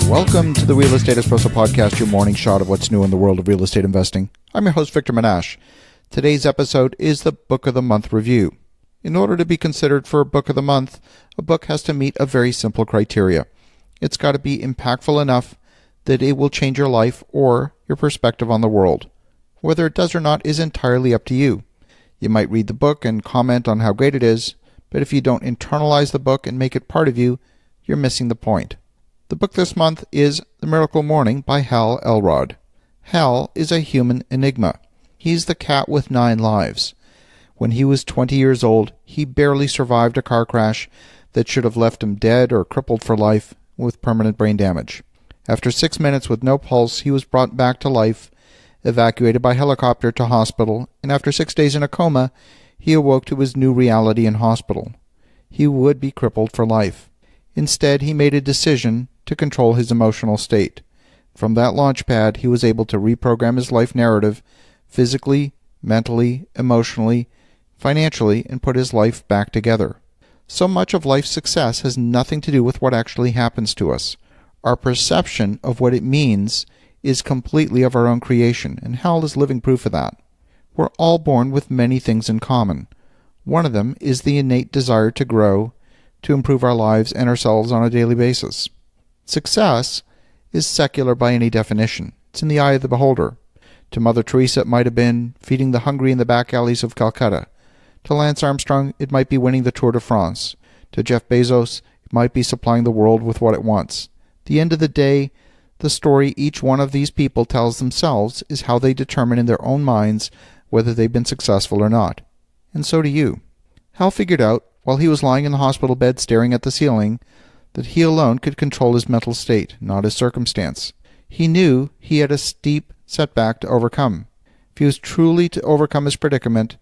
Welcome to the Real Estate Espresso Podcast, your morning shot of what's new in the world of real estate investing. I'm your host, Victor Menashe. Today's episode is the Book of the Month review. In order to be considered for a Book of the Month, a book has to meet a very simple criteria. It's got to be impactful enough that it will change your life or your perspective on the world. Whether it does or not is entirely up to you. You might read the book and comment on how great it is, but if you don't internalize the book and make it part of you, you're missing the point. The book this month is The Miracle Morning by Hal Elrod. Hal is a human enigma. He's the cat with 9 lives. When he was 20 years old, he barely survived a car crash that should have left him dead or crippled for life with permanent brain damage. After 6 minutes with no pulse, he was brought back to life, evacuated by helicopter to hospital, and after 6 days in a coma, he awoke to his new reality in hospital. He would be crippled for life. Instead, he made a decision to control his emotional state. From that launch pad, he was able to reprogram his life narrative physically, mentally, emotionally, financially, and put his life back together. So much of life's success has nothing to do with what actually happens to us. Our perception of what it means is completely of our own creation, and Hal is living proof of that. We're all born with many things in common. One of them is the innate desire to grow, to improve our lives and ourselves on a daily basis. Success is secular by any definition. It's in the eye of the beholder. To Mother Teresa, it might have been feeding the hungry in the back alleys of Calcutta. To Lance Armstrong, it might be winning the Tour de France. To Jeff Bezos, it might be supplying the world with what it wants. At the end of the day, the story each one of these people tells themselves is how they determine in their own minds whether they've been successful or not. And so do you. Hal figured out, while he was lying in the hospital bed staring at the ceiling, that he alone could control his mental state, not his circumstance. He knew he had a steep setback to overcome. If he was truly to overcome his predicament,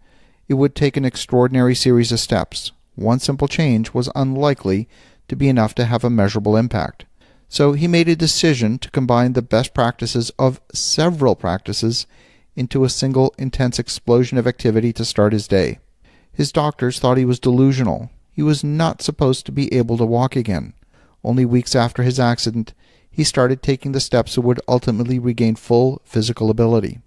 it would take an extraordinary series of steps. One simple change was unlikely to be enough to have a measurable impact. So he made a decision to combine the best practices of several practices into a single intense explosion of activity to start his day. His doctors thought he was delusional. He was not supposed to be able to walk again. Only weeks after his accident, he started taking the steps that would ultimately regain full physical ability.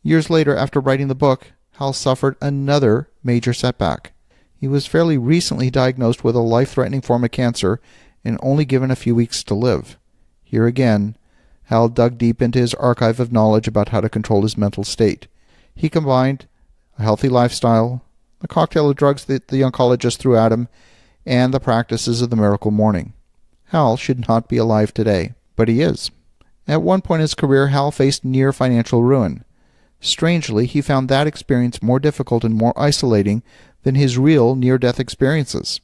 Years later, after writing the book, Hal suffered another major setback. He was fairly recently diagnosed with a life-threatening form of cancer and only given a few weeks to live. Here again, Hal dug deep into his archive of knowledge about how to control his mental state. He combined a healthy lifestyle, the cocktail of drugs that the oncologist threw at him, and the practices of the Miracle Morning. Hal should not be alive today, but he is. At one point in his career, Hal faced near financial ruin. Strangely, he found that experience more difficult and more isolating than his real near-death experiences.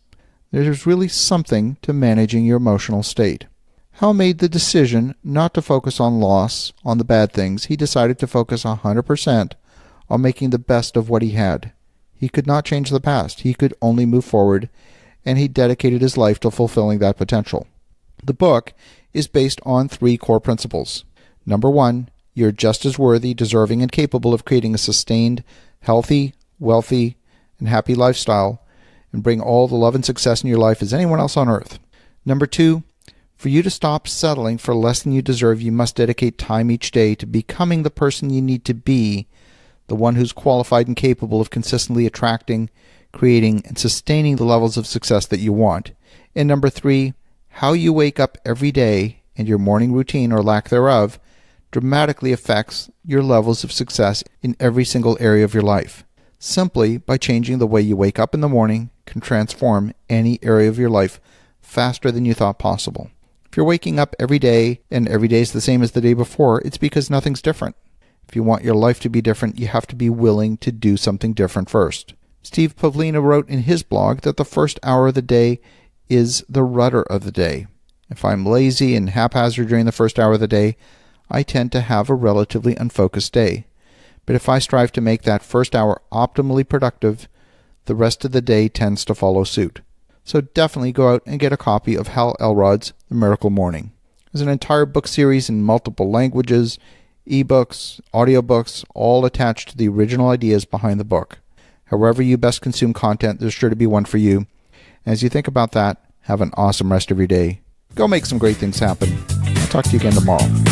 There's really something to managing your emotional state. Hal made the decision not to focus on loss, on the bad things. He decided to focus 100% on making the best of what he had. He could not change the past. He could only move forward, and he dedicated his life to fulfilling that potential. The book is based on 3 core principles. Number 1, you're just as worthy, deserving, and capable of creating a sustained, healthy, wealthy, and happy lifestyle and bring all the love and success in your life as anyone else on earth. Number 2, for you to stop settling for less than you deserve, you must dedicate time each day to becoming the person you need to be, the one who's qualified and capable of consistently attracting, creating, and sustaining the levels of success that you want. And number 3, how you wake up every day and your morning routine or lack thereof dramatically affects your levels of success in every single area of your life. Simply by changing the way you wake up in the morning can transform any area of your life faster than you thought possible. If you're waking up every day and every day is the same as the day before, it's because nothing's different. If you want your life to be different, you have to be willing to do something different first. Steve Pavlina wrote in his blog that the first hour of the day is the rudder of the day. If I'm lazy and haphazard during the first hour of the day, I tend to have a relatively unfocused day. But if I strive to make that first hour optimally productive, the rest of the day tends to follow suit. So definitely go out and get a copy of Hal Elrod's The Miracle Morning. There's an entire book series in multiple languages, ebooks, audiobooks, all attached to the original ideas behind the book. However you best consume content, there's sure to be one for you. As you think about that, have an awesome rest of your day. Go make some great things happen. I'll talk to you again tomorrow.